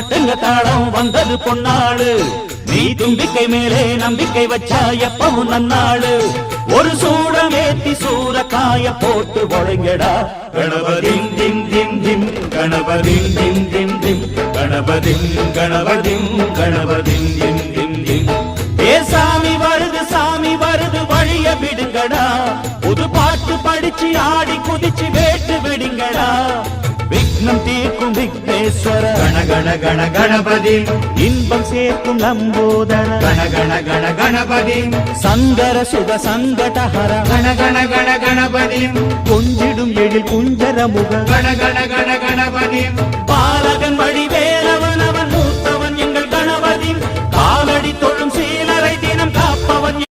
தட்டுங்க தாளம் வந்தது பொன்னாளு நீ தும்பிக்கை மேலே நம்பிக்கை வச்சா எப்பவும் நன்னாளு ஒரு சூடமேத்தி சூரக்காய போட்டு ஒழுங்கடா கணபதிம் திம் திம் திம் கணபதிம் திம் திம் திம் கணபதிம் கணபதிம் கணபதிம் திம் திம் திம் ஏ சாமி வருது வழிய விடுங்கடா புது பாட்டு படிச்சு ஆடி குதிச்சு வேட்டு விடுங்கடா விக்னம் தீர்க்கும் விக்னேஸ்வர கண கண கண கணபதி இன்பம் சேர்க்கும் லம்போதர கண கண கண கணபதி சங்கர சுக சங்கடஹர கண கண கண கணபதி கொஞ்சிடும் எழில் குஞ்சர முக கண கண கண கணபதி பாலகன் வழி